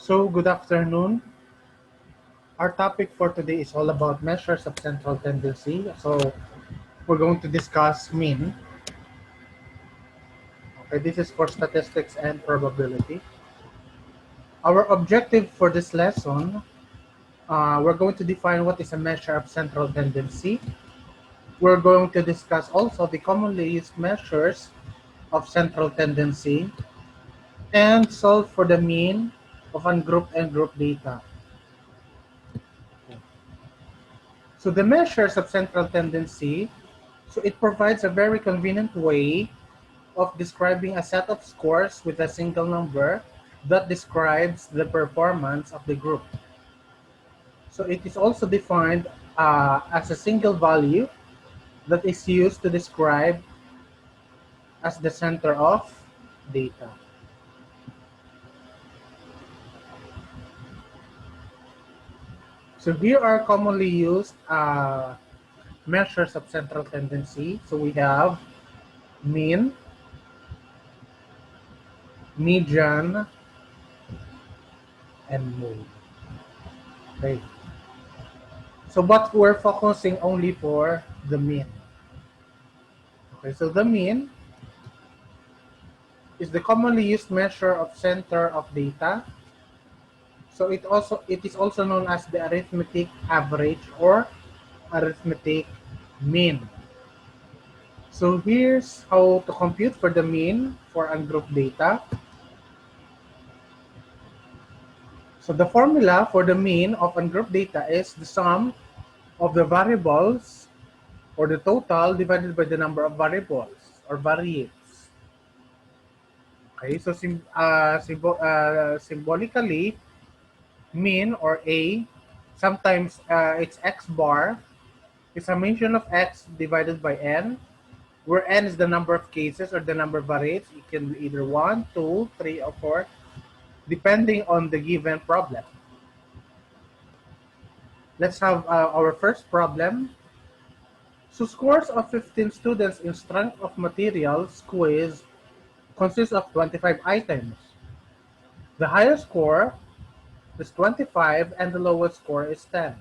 So, good afternoon. Our topic for today is all about measures of central tendency. So, we're going to discuss mean. Okay, this is for statistics and probability. Our objective for this lesson, we're going to define what is a measure of central tendency. We're going to discuss also the commonly used measures of central tendency and solve for the mean of ungrouped and grouped data. So the measures of central tendency, so it provides a very convenient way of describing a set of scores with a single number that describes the performance of the group. So it is also defined as a single value that is used to describe as the center of data. So here are commonly used measures of central tendency. So we have mean, median, and mode. Okay. So but we're focusing only for the mean. Okay, so the mean is the commonly used measure of center of data. So it is also known as the arithmetic average or arithmetic mean. So here's how to compute for the mean for ungrouped data. So the formula for the mean of ungrouped data is the sum of the variables or the total divided by the number of variables or variates. Okay, so symbolically, mean or A, sometimes it's x bar, is summation of x divided by n, where n is the number of cases or the number of variates. It can be either 1, 2, 3, or 4, depending on the given problem. Let's have our first problem. So scores of 15 students in strength of materials quiz consists of 25 items. The highest score is 25 and the lowest score is 10.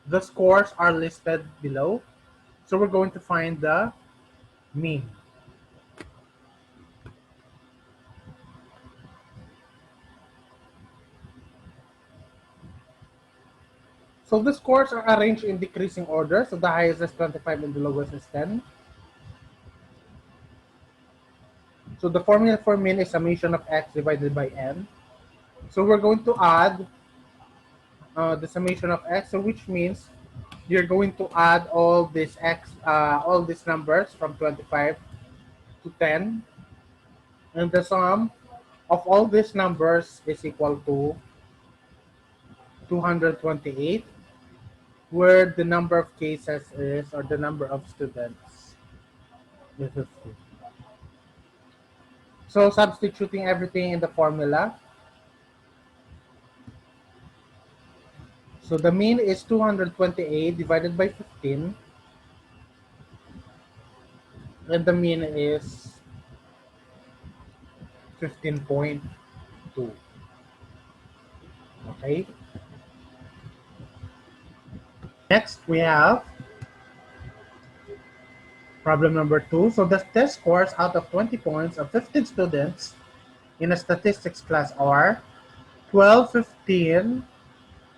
The scores are listed below. So we're going to find the mean. So the scores are arranged in decreasing order. So the highest is 25 and the lowest is 10. So the formula for mean is summation of x divided by n. So we're going to add the summation of x, so which means you're going to add all these all these numbers from 25 to 10, and the sum of all these numbers is equal to 228, where the number of cases is, or the number of students is 50. So substituting everything in the formula, so the mean is 228 divided by 15, and the mean is 15.2. Okay. Next, we have problem number 2. So the test scores out of 20 points of 15 students in a statistics class are 12, 15,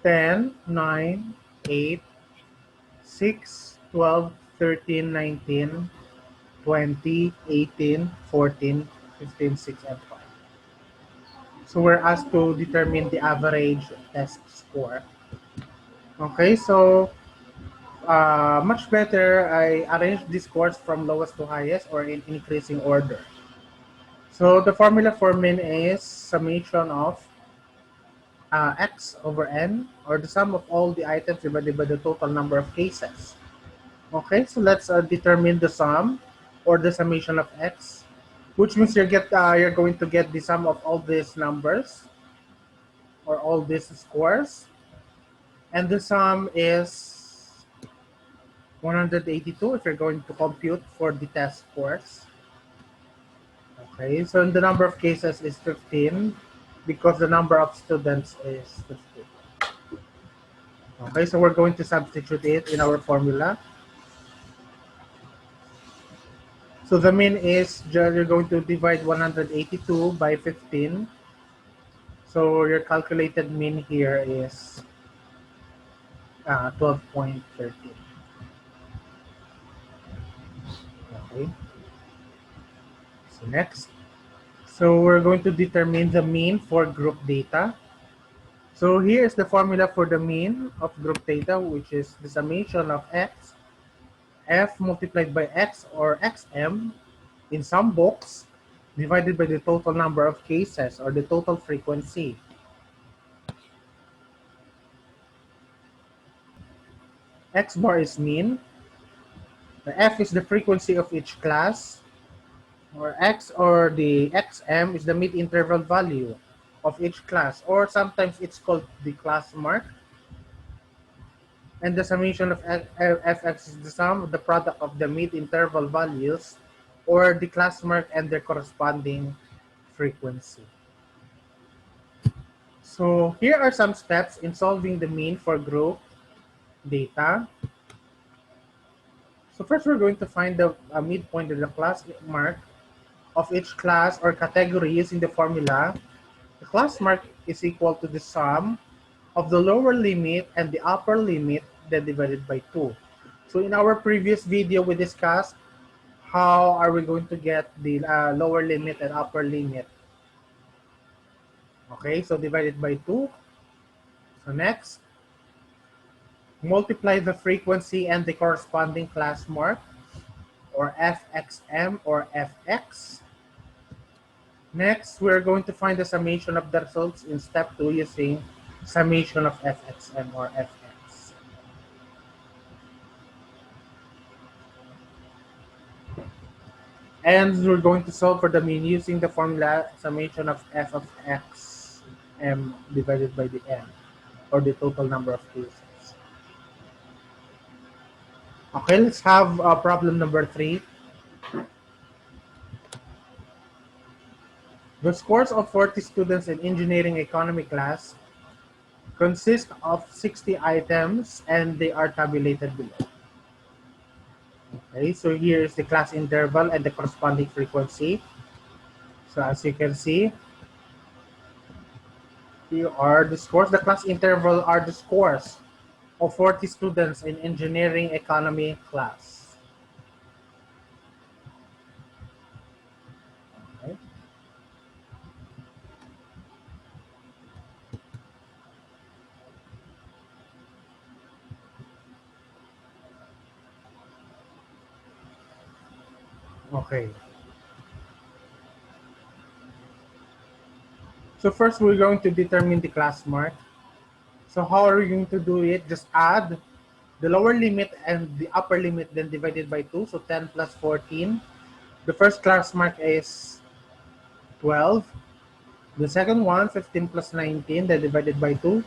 10, 9, 8, 6, 12, 13, 19, 20, 18, 14, 15, 6, and 5. So we're asked to determine the average test score. Okay, so much better I arrange these scores from lowest to highest or in increasing order. So the formula for mean is summation of x over n, or the sum of all the items divided by the total number of cases. Okay, so let's determine the sum or the summation of x, which means you're going to get the sum of all these numbers or all these scores, and the sum is 182 if you're going to compute for the test scores. Okay, so the number of cases is 15. because the number of students is 50. Okay, so we're going to substitute it in our formula. So the mean is, you're going to divide 182 by 15. So your calculated mean here is 12.13. Okay, so next. So we're going to determine the mean for group data. So here is the formula for the mean of group data, which is the summation of x, f multiplied by x or xm in some books divided by the total number of cases or the total frequency. X bar is mean, the f is the frequency of each class, or x or the xm is the mid-interval value of each class, or sometimes it's called the class mark. And the summation of fx is the sum of the product of the mid-interval values or the class mark and their corresponding frequency. So here are some steps in solving the mean for group data. So first we're going to find the midpoint of the class mark of each class or category using the formula. The class mark is equal to the sum of the lower limit and the upper limit, then divided by 2. So in our previous video, we discussed how are we going to get the lower limit and upper limit. Okay, so divided by 2. So next, multiply the frequency and the corresponding class mark, or fxm or fx. Next, we're going to find the summation of the results in step 2 using summation of fxm or fx. And we're going to solve for the mean using the formula summation of f of x m divided by the n, or the total number of cases. Okay, let's have problem number 3. The scores of 40 students in engineering economy class consist of 60 items and they are tabulated below. Okay, so here is the class interval and the corresponding frequency. So as you can see, here are the scores. The class interval are the scores of 40 students in engineering economy class. Okay. Okay. So first we're going to determine the class mark. So how are we going to do it? Just add the lower limit and the upper limit, then divided by 2. So 10 plus 14. The first class mark is 12. The second one, 15 plus 19, then divided by 2.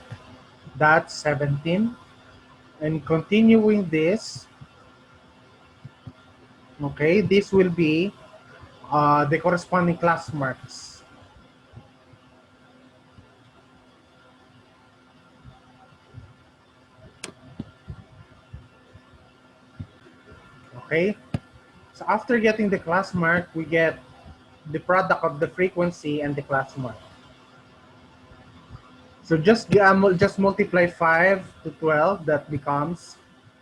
That's 17. And continuing this, okay, this will be the corresponding class marks. Okay, so after getting the class mark, we get the product of the frequency and the class mark. So just multiply 5 to 12, that becomes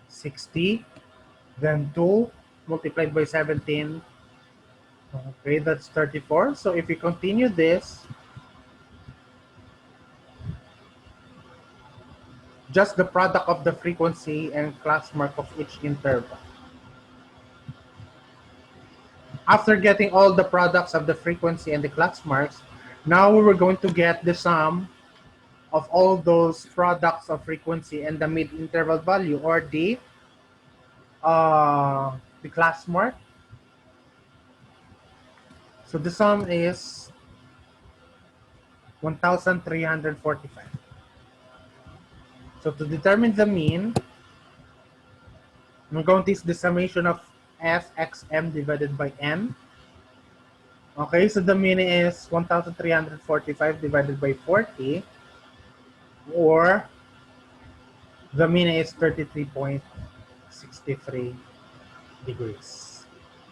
60. Then 2 multiplied by 17, okay, that's 34. So if we continue this, just the product of the frequency and class mark of each interval. After getting all the products of the frequency and the class marks, now we were going to get the sum of all those products of frequency and the mid-interval value, or the class mark. So the sum is 1,345. So to determine the mean, we're going to use the summation of fxm divided by n. Okay, so the mean is 1,345 divided by 40, or the mean is 33.63 degrees.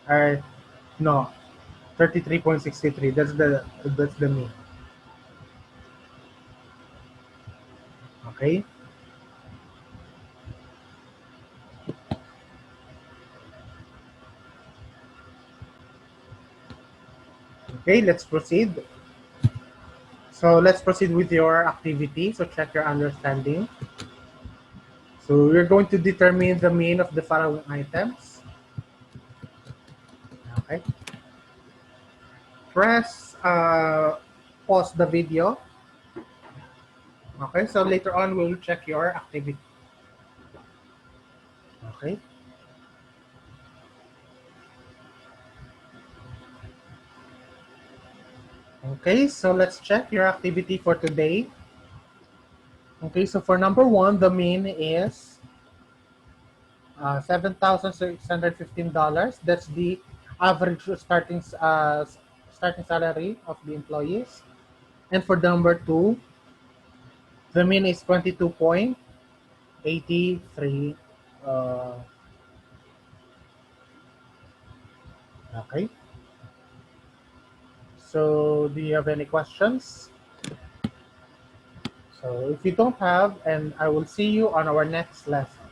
Or no, 33.63. That's the mean. Okay. Okay, let's proceed. So let's proceed with your activity. So check your understanding. So we're going to determine the mean of the following items. Okay. Press pause the video. Okay. So later on we'll check your activity. Okay. Okay. So let's check your activity for today. Okay. So for number one, the mean is $7,615. That's the average starting salary of the employees. And for number two, the mean is 22.83. Uh, okay. So do you have any questions? So if you don't have, and I will see you on our next lesson.